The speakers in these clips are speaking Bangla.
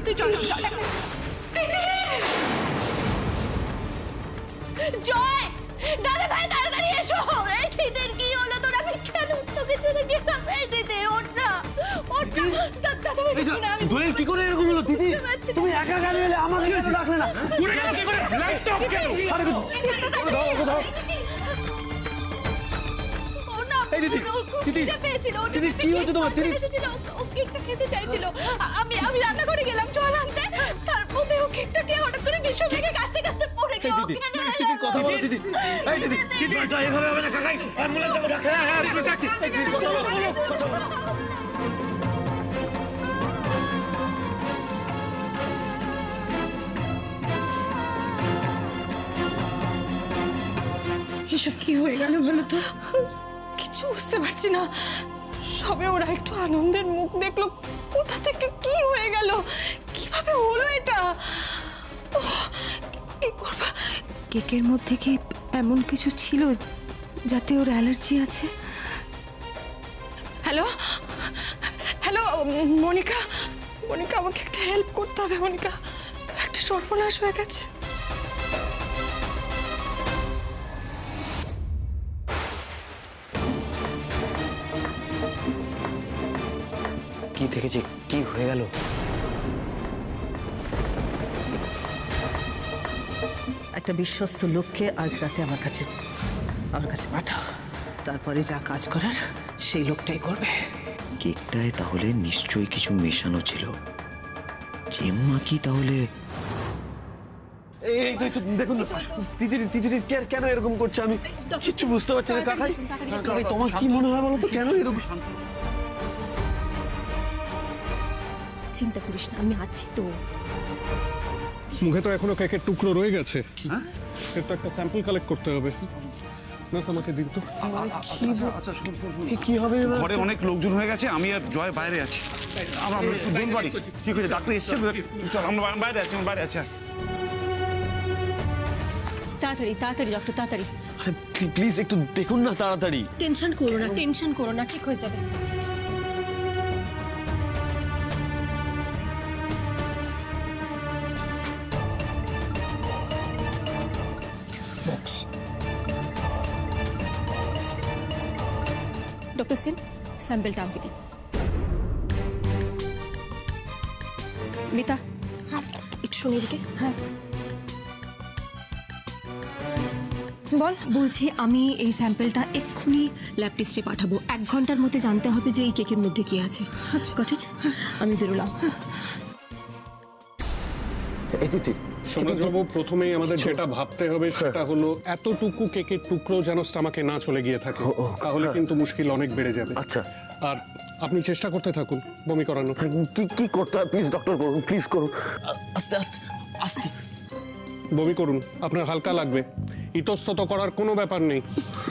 তুই চল জয়, দাদা ভাই তাড়াতাড়ি এসো। এই দিদির কি হলো? তোরা আমি কেন তোকে ছেড়ে গেলাম? এই দিদি ওঠ না, ওঠ না। দাদা ভাই দোয়েল কি করে এরকম হলো? দিদি তুমি একা কেন এলে? আমাকে কেন ডাকলে না? পুরো গেল কি করে? লাইট অফ কেন? আরে দাও এই দিদি, দিদি দিদি কি হচ্ছে তোমার? দিদি ও কেকটা খেতে চাইছিল, আমি রান্না করে গেলাম জল আনতে, তার মধ্যে ও কেকটা খেয়ে হঠাৎ করে বিষম থেকে কাশতে কাশতে পড়ে গেল। দিদি দিদি কথা বলো দিদি। এই দিদি দিদি এভাবে হবে না কাকাই, অ্যাম্বুলেন্স ডাকো। হ্যাঁ আমি ডাকছি। এই দিদি কথা বলো কথা বলো। এসব কি হয়ে গেল বলো তো? কিছু বুঝতে পারছি না। সবে ওরা একটু আনন্দের মুখ দেখলো, কোথা থেকে কি হয়ে গেল, কিভাবে হলো এটা? কি করবা? কেকের মধ্যে কি এমন কিছু ছিল যাতে ওর অ্যালার্জি আছে? হ্যালো হ্যালো মনিকা, মনিকা আমাকে একটা হেল্প করতে হবে। মনিকা, একটা সর্বনাশ হয়ে গেছে। কি দেখেছি? কি হয়ে গেল? একটা বিশ্বস্ত লোককে আজ রাতে আমার কাছে পাঠাও। তারপরে যা কাজ করার সেই লোকটাই করবে। কেকটায় তাহলে নিশ্চয়ই কিছু মেশানো ছিল। জেম্মা কি তাহলে? এই তো দেখুন দিদি কেন এরকম করছে? আমি কিচ্ছু বুঝতে পারছি না কাকাই। কাকাই তোমার কি মনে হয় বলো তো, কেন এরকম? চিন্তা করিস না, আমি আছি তো। মুখে তো এখনো কেকের টুকরো রয়ে গেছে। এর তো একটা স্যাম্পল কালেক্ট করতে হবে। নাস আমাকে দিন তো। কি হবে এবার? ঘরে অনেক লোকজন হয়ে গেছে, আমি আর জয় বাইরে আছি। আমরা ডোন্ট ওয়ারি, ঠিক আছে? ডাক্তার এসছে, চল আমরা বাইরে আছি, আমরা বাইরে আছি। তাড়াতাড়ি তাড়াতাড়ি ডক্টর, তাড়াতাড়ি। আরে প্লিজ একটু দেখুন না তাড়াতাড়ি। টেনশন করো না, ঠিক হয়ে যাবে। ডক্টর সেন, স্যাম্পলটা আমাকে দিন। মিতা, হ্যাঁ একটু শুনে দিকে। হ্যাঁ বল। বলছি আমি এই স্যাম্পলটা এক্ষুনি ল্যাব টেস্টে পাঠাবো। 1 ঘন্টার মধ্যে জানতে হবে যে এই কেকের মধ্যে কি আছে। আচ্ছা গট ইট, আমি বেরোলাম। এই দিদি সমাজবাবু, প্রথমেই আমাদের যেটা ভাবতে হবে সেটা হলো এতটুকু কেকের টুকরো যেন স্টমাকে না চলে গিয়ে থাকে, তাহলে কিন্তু মুশকিল অনেক বেড়ে যাবে। আচ্ছা আর আপনি চেষ্টা করতে থাকুন বমি করানো। কি করতে হয় প্লিজ ডক্টর করুন, প্লিজ করুন। আস্তে আস্তে আস্তে বমি করুন, আপনার হালকা লাগবে। ইতস্তত করার কোনো ব্যাপার নেই।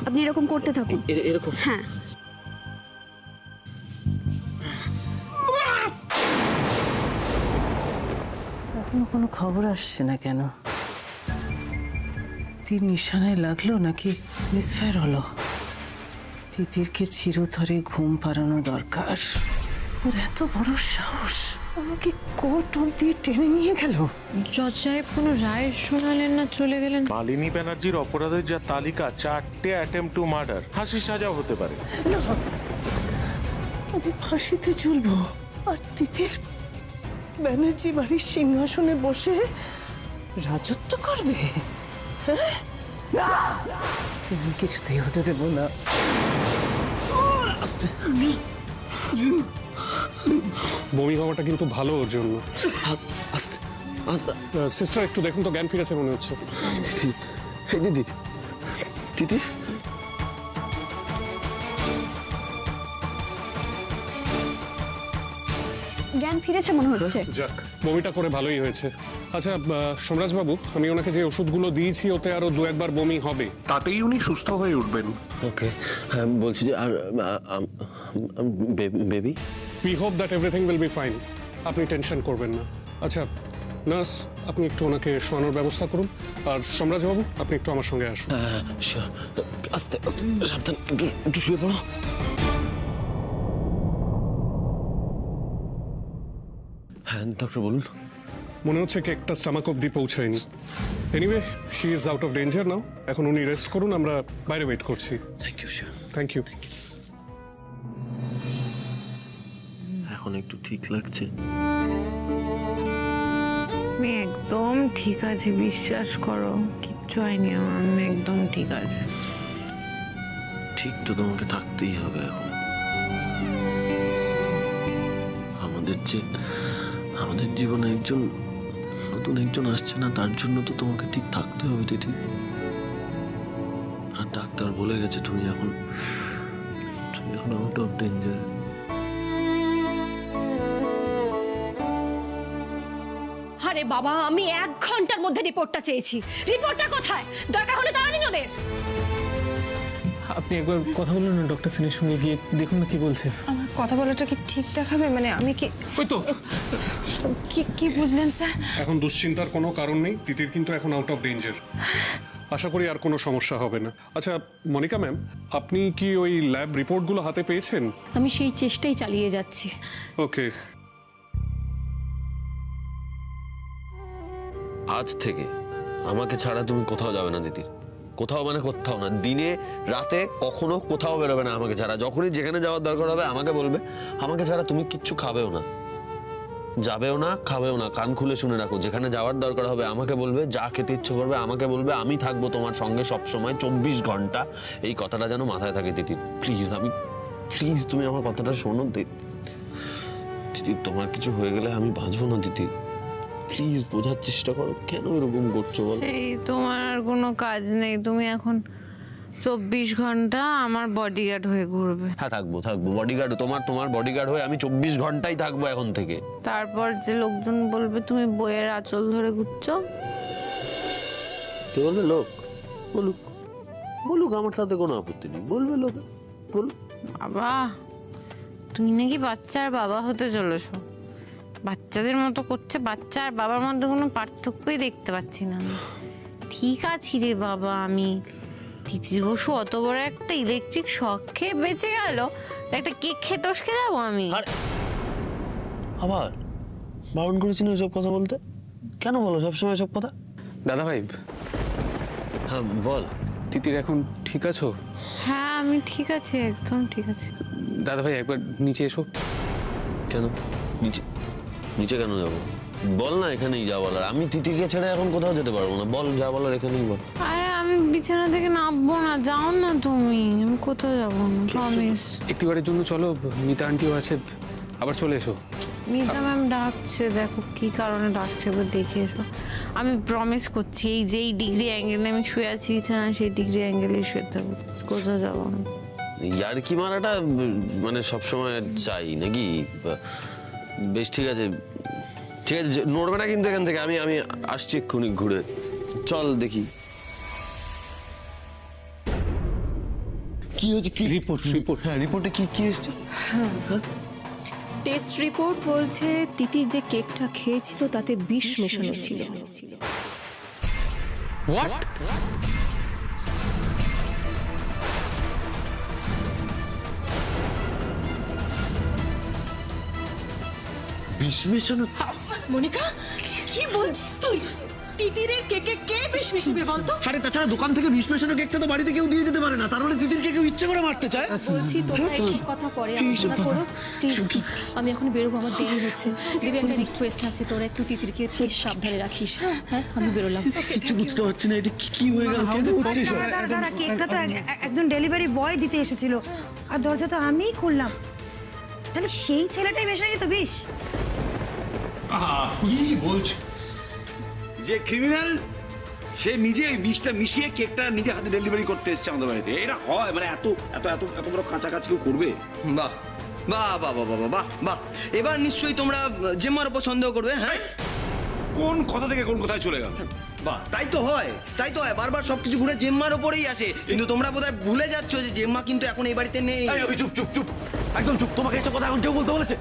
আপনি এরকম করতে থাকুন। এরকম? হ্যাঁ। এখনো কোনো খবর আসছে না কেন? তীর নিশানায় লাগলো নাকি মিসফায়ার হলো? তিতিরকে চিরতরে ঘুম পাড়ানো দরকার। ওর এত বড় সাহস, আমাকে কোর্ট অব্দি টেনে নিয়ে গেল। জজ সাহেব কোনো রায় শোনালেন না, চলে গেলেন। মালিনী ব্যানার্জির অপরাধের যা তালিকা, 4টে অ্যাটেম্প টু মার্ডার, ফাঁসির সাজাও হতে পারে। না, আমি ফাঁসিতে ঝুলবো আর তিতির ব্যানার্জি বাড়ির সিংহাসনে বসে রাজত্ব করবে। হ্যাঁ? না, আমি কিছুতেই হতে দেবো না। আস্তে বমি হওয়াটা কিন্তু ভালো ওর জন্য। আস্তে আস্তে। সিস্টার একটু দেখুন তো, জ্ঞান ফিরেছে মনে হচ্ছে। দিদি এই দিদি দিদি জ্ঞান ফিরেছে মনে হচ্ছে। যাক, বমিটা করে ভালোই হয়েছে। আচ্ছা সোমরাজ বাবু, আমি ওনাকে যে ওষুধগুলো দিয়েছি ওতে আরো 2-1 বার বমি হবে, তাতেই উনি সুস্থ হয়ে উঠবেন। ওকে, বলছি যে আর baby? We hope that everything will be fine. আপনি টেনশন করবেন না। আচ্ছা নার্স, আপনি একটু ওনাকে শোয়ানোর ব্যবস্থা করুন। আর সোমরাজ বাবু, আপনি একটু আমার সঙ্গে আসুন। আস্তে আস্তে, সাবধান, একটু শুয়ে পড়ো। হ্যাঁ হ্যাঁ ডক্টর বলুন। মনে হচ্ছে কেকটা স্টামাক অব্দি পৌঁছায়নি। Anyway she is out of danger now. এখন উনি রেস্ট করুন, আমরা বাইরে ওয়েট করছি। Thank you sir. Thank you. এখন একটু ঠিক লাগছে? আমি একদম ঠিক আছে, বিশ্বাস করো, কিচ্ছু হয়নি আমার, আমি একদম ঠিক আছে। ঠিক তো তোমাকে থাকতেই হবে এখন। আমাদের জীবনে নতুন একজন আসছে না, তার জন্য তো তোমাকে ঠিক থাকতে হবে দিদি। আর ডাক্তার বলে গেছে তুমি এখন আউট অফ ডেঞ্জার। আরে বাবা, আমি 1 ঘন্টার মধ্যে রিপোর্টটা চেয়েছি। রিপোর্টটা কোথায়? দরকার হলে তাড়া দিন ওদের। আপনি একবার কথা বলুন না ডক্টর সেনের সঙ্গে, গিয়ে দেখুন না কি বলছে। আমার কথা বলাটা কি ঠিক দেখাবে? মানে আমি কি ওই তো কি বুঝলেন স্যার? এখন দুশ্চিন্তার কোনো কারণ নেই, তিতির কিন্তু এখন আউট অফ ডেঞ্জার। আশা করি আর কোনো সমস্যা হবে না। আচ্ছা মনিকা ম্যাম, আপনি কি ওই ল্যাব রিপোর্টগুলো হাতে পেয়েছেন? আমি সেই চেষ্টাই চালিয়ে যাচ্ছি। ওকে। আজ থেকে আমাকে ছাড়া তুমি কোথাও যাবে না দিদি। কোথাও মানে কোথাও না, দিনে রাতে কখনো কোথাও বেরোবে না আমাকে ছাড়া। যখনই যেখানে যাওয়ার দরকার হবে আমাকে বলবে। আমাকে ছাড়া তুমি কিচ্ছু খাবেও না, যাবেও না, খাবেও না। কান খুলে শুনে রাখো, যেখানে যাওয়ার দরকার হবে আমাকে বলবে, যা খেতে ইচ্ছে করবে আমাকে বলবে। আমি থাকবো তোমার সঙ্গে সব সময় 24 ঘন্টা। এই কথাটা যেন মাথায় থাকে দিদি। প্লিজ তুমি আমার কথাটা শোনো দিদি। তোমার কিছু হয়ে গেলে আমি বাঁচবো না দিদি। প্লিজ বোঝার চেষ্টা করো, কেন এরকম করছো বল? সেই তোমার আর কোনো কাজ নেই, তুমি এখন 24 ঘন্টা আমার বডিগার্ড হয়ে ঘুরবে। হ্যাঁ থাকবো বডিগার্ড, তোমার বডিগার্ড হয়ে আমি 24 ঘন্টাই থাকবো এখন থেকে। তারপর যে লোকজন বলবে তুমি বইয়ের আঁচল ধরে ঘুরছো। কে বলবে? লোক বলুক, আমার সাথে কোনো আপত্তি নেই। বলবে লোক, বলুক। বাবা, তুমি নাকি বাচ্চার বাবা হতে চলেছো। বাচ্চাদের মতো করছে, বাচ্চা আর বাবার মধ্যে কোনো পার্থক্যই দেখতে পাচ্ছি না আমি। ঠিক আছি রে বাবা, আমি তিতির বসু অত বড় একটা ইলেকট্রিক শক খেয়ে বেঁচে গেল, একটা কেক খেয়ে টসকে যাবো আমি? আবার বারণ করেছি না এসব কথা বলতে? কেন বলো সবসময় এসব কথা? দাদা ভাই, হ্যাঁ বল। তিতির এখন ঠিক আছো? হ্যাঁ আমি ঠিক আছি, একদম ঠিক আছে। দাদা ভাই একবার নিচে এসো। কেন নিচে কেন যাবো? বল না, এখানেই যা বলার। আমি তিতিকে ছেড়ে এখন কোথাও যেতে পারবো না। বল, যা বলার এখানেই বল। আরে আমি বিছানা থেকে নামবো না, যাও না তুমি, আমি কোথাও যাবো না, প্রমিস। একটিবারের জন্য চলো, মিতা আন্টিও আছে, আবার চলে এসো। মিতা ম্যাম ডাকছে, দেখো কি কারণে ডাকছে এবার দেখে এসো। আমি প্রমিস করছি, এই যেই ডিগ্রি অ্যাঙ্গেলে আমি শুয়ে আছি বিছানায়, সেই ডিগ্রি অ্যাঙ্গেলে শুয়ে থাকবো, কোথাও যাবো না। ইয়ার্কি মারাটা মানে সবসময় চাই নাকি? বেশ ঠিক আছে, নড়বে না কিন্তু এখান থেকে। আমি আসছি এক্ষুনি ঘুরে। চল দেখি কি হচ্ছে। কি রিপোর্ট? হ্যাঁ রিপোর্টে কি এসছে? টেস্ট রিপোর্ট বলছে তিতির যে কেকটা খেয়েছিল তাতে বিষ মেশানো ছিল। হোয়াট? বিষ মেশানো? মনিকা, কি বলছিস তুই? তিতিরের কেকে কে বিষ মিশাবে বলতো? আরে তাছাড়া দোকান থেকে বিষ মেশানো কেকটা তো বাড়িতে কেউ দিয়ে যেতে পারে না। তার মানে তিতিরকে কেউ ইচ্ছে করে মারতে চায়। বলছি তোমরা এইসব কথা পরে আলোচনা করো প্লিজ। আমি এখন বেরোবো, আমার দেরি হচ্ছে। দেবী একটা রিকোয়েস্ট আছে, তোরা একটু তিতিরকে প্লিজ সাবধানে রাখিস। হ্যাঁ আমি বেরোলাম। কিছু বুঝতে পারছি না, এটা কি হয়ে গেল? দাঁড়া, কেকটা তো একজন ডেলিভারি বয় দিতে এসেছিল, আর দরজা তো আমিই খুললাম। তাহলে সেই ছেলেটাই মেশায়নি তো বিষ? কি বলছো? যে ক্রিমিনাল সে নিজে বিষটা মিশিয়ে কেকটা নিজে হাতে ডেলিভারি করতে এসেছে আমাদের বাড়িতে। এটা হয় মানে এত এত এত এত বড় কাছাকাছি কেউ করবে? বাহ বাহ বাহ বাহ বাহ বাহ বাহ। এবার নিশ্চয়ই তোমরা জেম্মার উপর সন্দেহ করবে। হ্যাঁ, কোন কথা থেকে কোন কথায় চলে গেল? বাহ, তাই তো হয়। বারবার সবকিছু ঘুরে জেম্মার উপরেই আসে। কিন্তু তোমরা বোধহয় ভুলে যাচ্ছ যে জেম্মা কিন্তু এখন এই বাড়িতে নেই। চুপ একদম চুপ। তোমাকে এসব কথা এখন কেউ বলতে বলেছে?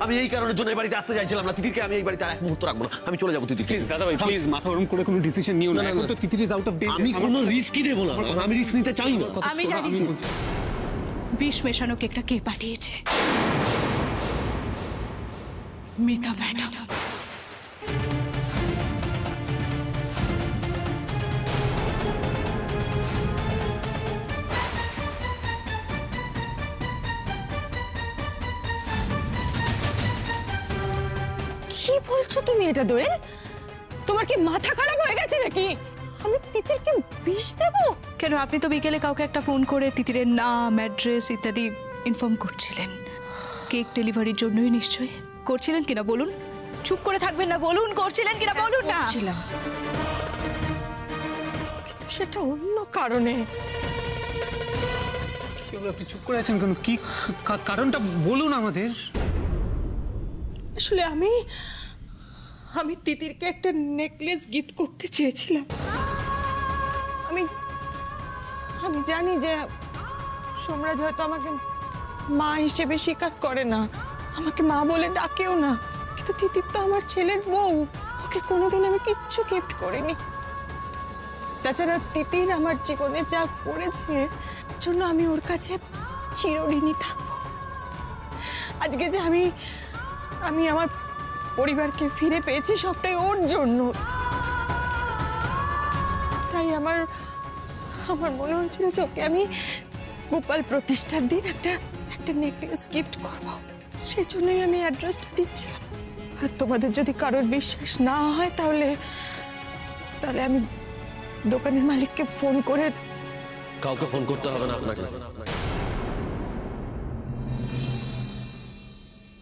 আমি এই কারণের জন্য এই বাড়িতে আসতে চাইছিলাম না। তিতিরকে আমি এই বাড়িতে আর এক মুহূর্ত রাখবো না। আমি চলে যাবো। তিতির প্লিজ দাদা ভাই, প্লিজ মাথা গরম করে কোনো ডিসিশন নিও না। এখন তো তিতির ইজ আউট অফ ডেঞ্জার। আমি কোনো রিস্কই নেব না। আমি রিস্ক নিতে চাই না। আমি জানি বিষ মেশানো কেকটা কে পাঠিয়েছে। মিতা ম্যাডাম। কি বলছো তুমি এটা দোয়েল? তোমার কি মাথা খারাপ হয়ে গেছে নাকি? আমি তিতিরকে বিষ দেবো? কেন, আপনি তো বিকেলে কাউকে একটা ফোন করে তিতিরের নাম, অ্যাড্রেস ইত্যাদি ইনফর্ম করছিলেন। কেক ডেলিভারির জন্যই নিশ্চয়ই করছিলেন কিনা বলুন। চুপ করে থাকবেন না, বলুন করছিলেন কিনা বলুন না। কিন্তু সেটা অন্য কারণে। কি হলো, আপনি চুপ করে আছেন কেন? কি কারণটা বলুন আমাদের। আসলে আমি তিতিরকে একটা নেকলেস গিফট করতে চেয়েছিলাম। আমি জানি যে সোমরাজ হয়তো আমাকে মা হিসেবে স্বীকার করে না, আমাকে মা বলে ডাকেও না, কিন্তু তিতির তো আমার ছেলের বউ, ওকে কোনোদিন আমি কিচ্ছু গিফট করিনি। তাছাড়া তিতির আমার জীবনে যা করেছে জন্য আমি ওর কাছে চিরঋণী থাকবো। আজকে যে আমি আমার পরিবারকে ফিরে পেয়েছি সবটাই ওর জন্য। তাই আমার মনে হয়েছিল যে ওকে আমি গোপাল প্রতিষ্ঠার দিন একটা নেকলেস গিফট করব। সেই জন্যই আমি অ্যাড্রেসটা দিচ্ছিলাম। আর তোমাদের যদি কারোর বিশ্বাস না হয় তাহলে আমি দোকানের মালিককে ফোন করে। কাউকে ফোন করতে হবে না আপনাকে।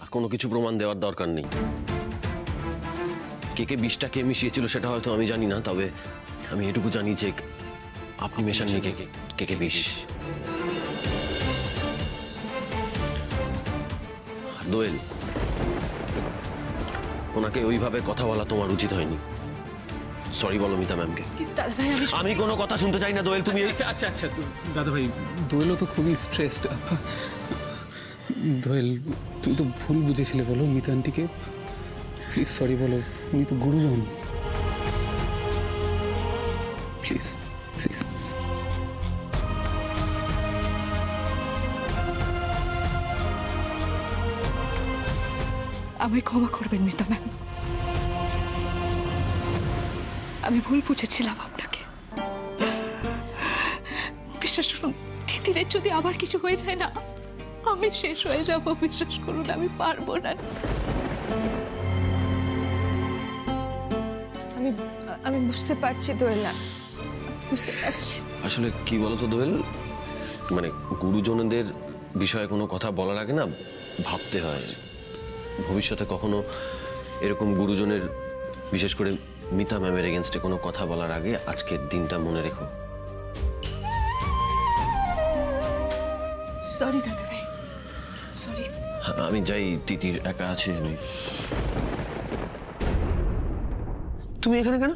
আর কোনো কিছু প্রমাণ দেওয়ার দরকার নেই। কেকে বিষটা কে মিশিয়েছিল সেটা হয়তো আমি জানি না, তবে আমি এটুকু জানি যে আপনি মেশাননি কেকে বিষ। দোয়েল, ওনাকে ওইভাবে কথা বলা তোমার উচিত হয়নি। সরি বলো মিতা ম্যামকে। আমি কোনো কথা শুনতে চাই না দোয়েল, তুমি। আচ্ছা দাদা ভাই, দোয়েলও তো খুবই স্ট্রেসড। দোয়েল, তুমি তো ভুল বুঝেছিলে, বলো মিতা আন্টিকে প্লিজ সরি বলো, উনি তো গুরুজন। Please please. আমায় ক্ষমা করবেন মিতা ম্যাম, আমি ভুল বুঝেছিলাম আপনাকে। বিশ্বাস করুন, তিতিরের যদি আবার কিছু হয়ে যায় না, আমি শেষ হয়ে যাব। বিশ্বাস করুন, আমি পারবো না। আমি বুঝতে পারছি দোয়েল, বুঝতে পারছি। আসলে কি বলতো দোয়েল, মানে গুরুজনদের বিষয়ে কোনো কথা বলার আগে না ভাবতে হয়। ভবিষ্যতে কখনো এরকম গুরুজনের, বিশেষ করে মিতা ম্যামের এগেনস্টে কোনো কথা বলার আগে আজকের দিনটা মনে রেখো। সরি দাদা ভাই, সরি। আমি যাই, তিতির একা আছে। তুমি এখানে কেন?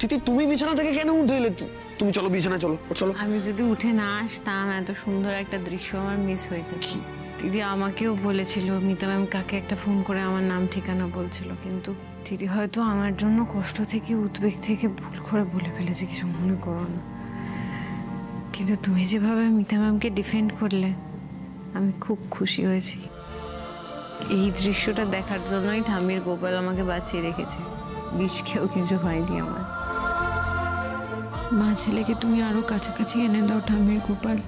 তিতির, তুমি বিছানা থেকে কেন উঠে এলে? তুমি চলো বিছানায়, চলো চলো। আমি যদি উঠে না আসতাম, এত সুন্দর একটা দৃশ্য আমার মিস হয়ে যেত। দিদি আমাকেও বলেছিল মিতা ম্যাম কাকে একটা ফোন করে আমার নাম ঠিকানা বলছিল, কিন্তু দিদি হয়তো আমার জন্য কষ্ট থেকে, উদ্বেগ থেকে ভুল করে বলে ফেলেছে, কিছু মনে করো না। কিন্তু তুমি যেভাবে মিতা ম্যামকে ডিফেন্ড করলে, আমি খুব খুশি হয়েছি। এই দৃশ্যটা দেখার জন্যই ঠাম্মির গোপাল আমাকে বাঁচিয়ে রেখেছে। বিষ খেয়েও কিছু হয়নি আমার। মা ছেলেকে তুমি আরো কাছাকাছি এনে দাও ঠাম্মির গোপাল,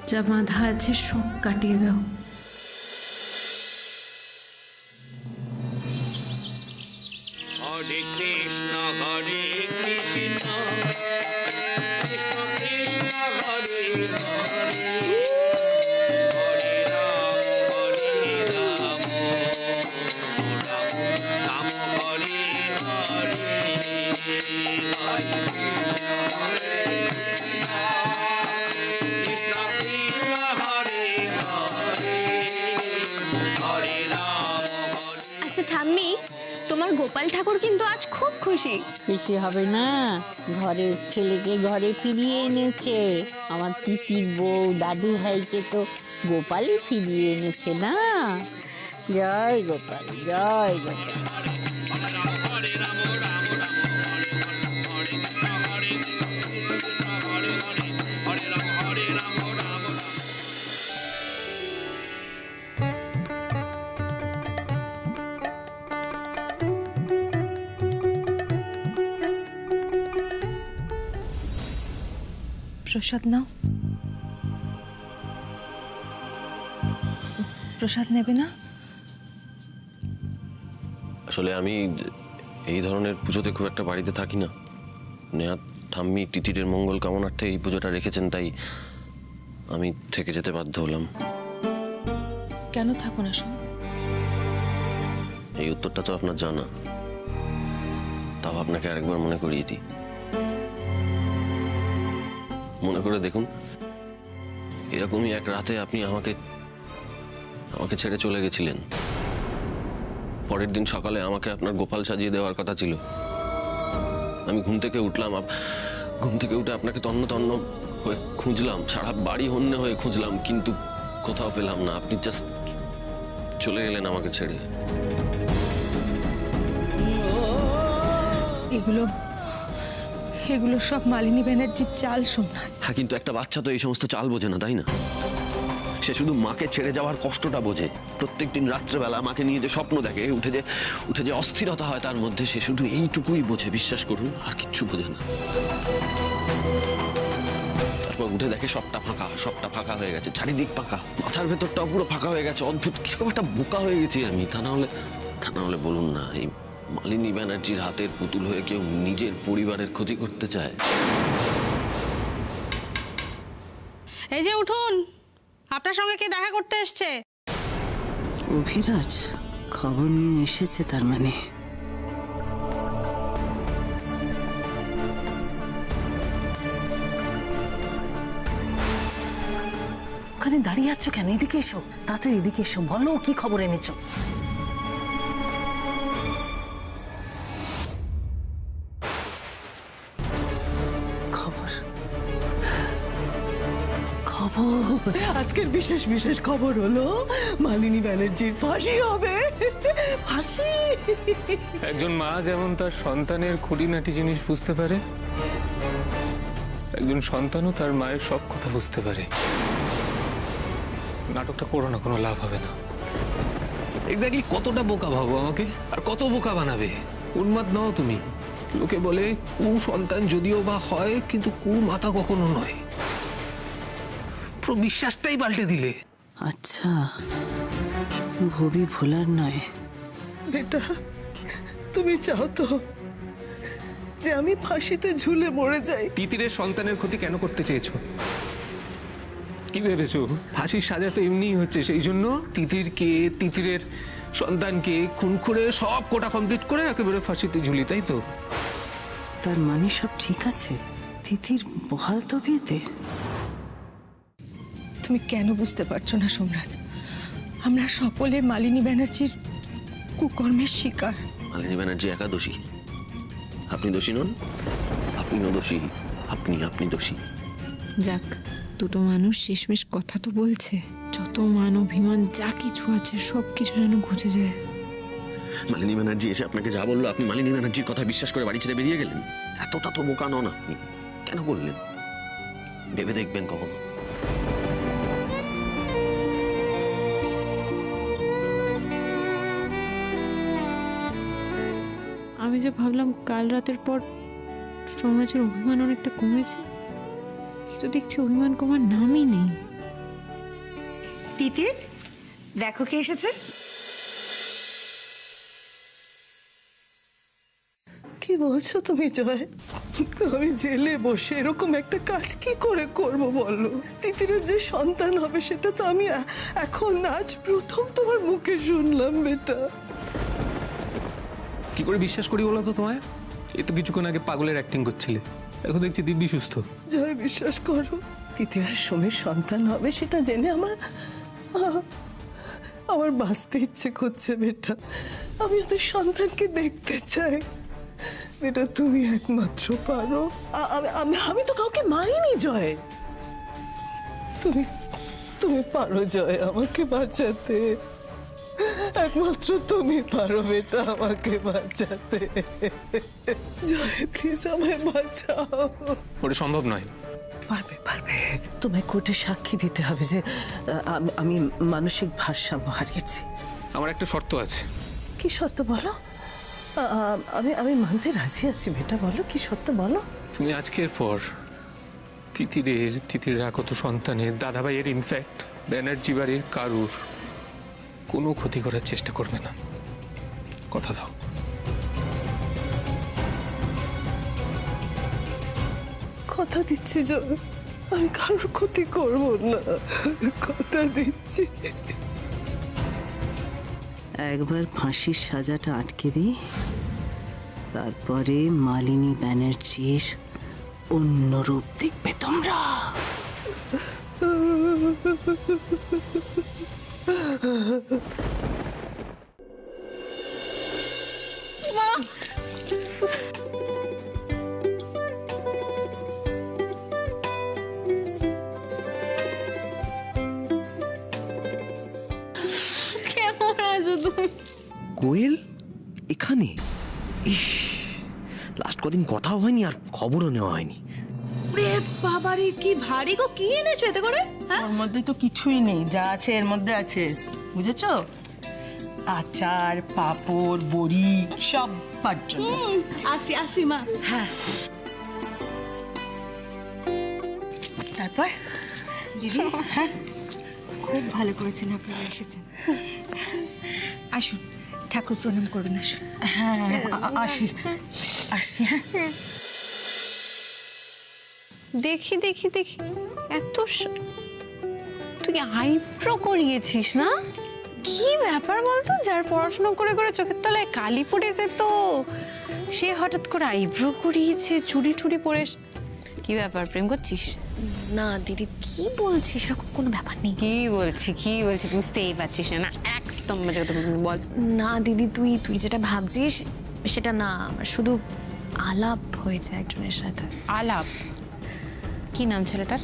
যা বাঁধা আছে সব কাটিয়ে দাও। হরে কৃষ্ণ কৃষ্ণ কৃষ্ণ কৃষ্ণ হরে হরে, হরে রাম রাম রাম হরে হরে, কৃষ্ণ কৃষ্ণ হরে হরে, হরে রাম হরে। আচ্ছা ঠাম্মি, তোমার গোপাল ঠাকুর কিন্তু আজ খুব খুশি। খুশি হবে না? ঘরের ছেলেকে ঘরে ফিরিয়ে এনেছে। আমার তিতির বউ দাদু ভাইকে তো গোপালই ফিরিয়ে এনেছে না। জয় গোপাল, জয় গোপাল। প্রসাদ নাও। প্রসাদ নেবে না? আসলে আমি এই ধরনের পুজোতে খুব একটা বাড়িতে থাকি না। নেহাত ঠাম্মি তিতিরের মঙ্গল কামনার্থে এই পুজোটা রেখেছেন, তাই আমি থেকে যেতে বাধ্য হলাম। কেন থাকো না শোন? এই উত্তরটা তো আপনার জানা, তাও আপনাকে আরেকবার মনে করিয়ে দিই। মনে করে দেখুন, এরকমই এক রাতে আপনি আমাকে ছেড়ে চলে গেছিলেন। পরের দিন সকালে আমাকে আপনার গোপাল সাজিয়ে দেওয়ার কথা ছিল। আমি ঘুম থেকে উঠলাম, ঘুম থেকে উঠে আপনাকে তন্ন তন্ন হয়ে খুঁজলাম, সারা বাড়ি হন্যে হয়ে খুঁজলাম, কিন্তু কোথাও পেলাম না। আপনি জাস্ট চলে গেলেন আমাকে ছেড়ে। এগুলো সব মালিনী ব্যানার্জির চাল সোমনাথ। হ্যাঁ, কিন্তু একটা বাচ্চা তো এই সমস্ত চাল বোঝে না, তাই না? সে শুধু মাকে ছেড়ে যাওয়ার কষ্টটা বোঝে। প্রত্যেকদিন রাত্রেবেলা মাকে নিয়ে যে স্বপ্ন দেখে, উঠে যে অস্থিরতা হয় তার মধ্যে, সে শুধু এইটুকুই বোঝে, বিশ্বাস করুন, আর কিচ্ছু বোঝে না। তারপর উঠে দেখে সবটা ফাঁকা হয়ে গেছে, চারিদিক ফাঁকা, মাথার ভেতরটাও পুরো ফাঁকা হয়ে গেছে। অদ্ভুত কিরকম একটা বোকা হয়ে গেছি আমি। তা না হলে বলুন না, এই মালিনী ব্যানার্জির হাতের পুতুল হয়ে কেউ নিজের পরিবারের ক্ষতি করতে চায়? এই যে উঠুন, আপনার সঙ্গে কে দেখা করতে এসছে? অভিরাজ খবর নিয়ে এসেছে তার মানে। ওখানে দাঁড়িয়ে আছো কেন? এদিকে এসো, তাড়াতাড়ি এদিকে এসো, বলো কি খবর এনেছো। আজকের বিশেষ খবর হলো মালিনী ব্যানার্জির ফাঁসি হবে। ফাঁসি! একজন মা যেমন তার সন্তানের খুঁটিনাটি জিনিস বুঝতে পারে, একজন সন্তানও তার মায়ের সব কথা বুঝতে পারে। নাটকটা করো না, কোনো লাভ হবে না। এক্স্যাক্টলি কতটা বোকা ভাবো আমাকে, আর কত বোকা বানাবে? উন্মাদ নও তুমি। লোকে বলে কু সন্তান যদিও বা হয়, কিন্তু কু মাতা কখনো নয়। পুরো বিশ্বাসটাই পাল্টে দিলে। আচ্ছা, ভবি ভোলার নয়। বেটা, তুমি চাও তো যে আমি ফাঁসিতে ঝুলে মরে যাই? তিতিরের সন্তানের ক্ষতি কেন করতে চেয়েছো? কি ভেবেছো ফাঁসির সাজা তো এমনিই হচ্ছে, সেই জন্য তিতিরের সন্তানকে খুন করে সব কোটা কমপ্লিট করে একেবারে ফাঁসিতে ঝুলি, তাই তো? তার মানে সব ঠিক আছে? তিতির বহাল তো বিয়েতে? তুমি কেন বুঝতে পারছো না সোমরাজ? আমরা সকলে মালিনী ব্যানার্জির কুকর্মের শিকার। মালিনী ব্যানার্জি একা দোষী? আপনি দোষী নন? আপনিও দোষী। আপনি দোষী। যাক, দুটো মানুষ শেষমেশ কথা তো বলছে। যত মান অভিমান যা কিছু আছে সব কিছু যেন ঘুচে যায়। মালিনী ব্যানার্জি এসে আপনাকে যা বললো, আপনি মালিনী ব্যানার্জির কথা বিশ্বাস করে বাড়ি ছেড়ে বেরিয়ে গেলেন। এতটা তো বোকা নন আপনি। কেন বললেন? ভেবে দেখবেন কখনো। আমি যে ভাবলাম কাল রাতের পর সোমরাজের অভিমান অনেকটা কমেছে, তো দেখছি অভিমান কমার নামই নেই। তিতির, দেখো কে এসেছে। কি বলছো তুমি জয়? আমি জেলে বসে এরকম একটা কাজ কি করে করব বলো? তিতিরের যে সন্তান হবে সেটা তো আমি এখন আজ প্রথম তোমার মুখে শুনলাম বেটা। কি করে বিশ্বাস করি বলো তো তোমায়? এই তো কিছুক্ষণ আগে পাগলের অ্যাক্টিং করছিলে, এখন দেখছি দিব্যি সুস্থ। জয়, বিশ্বাস করো, তিতিরের সময় সন্তান হবে সেটা জেনে আমার বাঁচতে ইচ্ছে করছে বেটা। আমি ওদের সন্তানকে দেখতে চাই বেটা। তুমি একমাত্র পারো। আমি তো কাউকে মারিনি জয়। তুমি পারো জয় আমাকে বাঁচাতে। একমাত্র তুমি পারো বেটা আমাকে বাঁচাতে। জয়, প্লিজ আমায় বাঁচাও। ওটা সম্ভব নয়। পারবে। তোমায় কোর্টে সাক্ষী দিতে হবে যে আমি মানসিক ভারসাম্য হারিয়েছি। আমার একটা শর্ত আছে। কি শর্ত বলো? আমি মানতে রাজি আছি বেটা, বলো কি শর্ত বলো। তুমি আজকের পর তিতির কত সন্তানের, দাদাভাইয়ের, ইনফ্যাক্ট ব্যানার্জি বাড়ির কারুর কোনো ক্ষতি করার চেষ্টা করবে না, কথা দাও। কথা দিচ্ছি যে আমি কারোর ক্ষতি করব না, কথা দিচ্ছি। একবার ফাঁসির সাজাটা আটকে দিই, তারপরে মালিনী ব্যানার্জির অন্য রূপ দেখবে তোমরা। কেমন আছো তুমি? কোয়েল এখানে? ইস, লাস্ট কদিন কথাও হয়নি আর খবরও নেওয়া হয়নি। রে বাবারে, কি ভারী গো, কি এনেছো এতে করে? হ্যাঁ, ওর মধ্যে তো কিছুই নেই, যা আছে এর মধ্যে আছে, বুঝেছো? আচার, পাঁপড়, বড়ি, সব পার জন্য। আসি মা। হ্যাঁ, তারপর দিদি? হ্যাঁ, খুব ভালো করেছেন আপনারা এসেছেন। আসুন, ঠাকুর প্রণাম করুন, আসুন। হ্যাঁ, আসছি। হ্যাঁ, দেখি এত তুই আইব্রো করিয়েছিস না? কি ব্যাপার বলতো, যার পড়াশোনা করে করে চোখের তলায় কালি পড়েছে তো সে হঠাৎ করে আইব্রো করিয়েছে, চুড়ি টুড়ি পরে। কি ব্যাপার, প্রেম করছিস? না দিদি, কি বলছিস, এরকম কোনো ব্যাপার নেই। কি বলছি বুঝতেই পারছিস না? একদম মজা কথা বল। না দিদি, তুই যেটা ভাবছিস সেটা না, শুধু আলাপ হয়েছে একজনের সাথে। আলাপ? কি নাম ছেলেটার?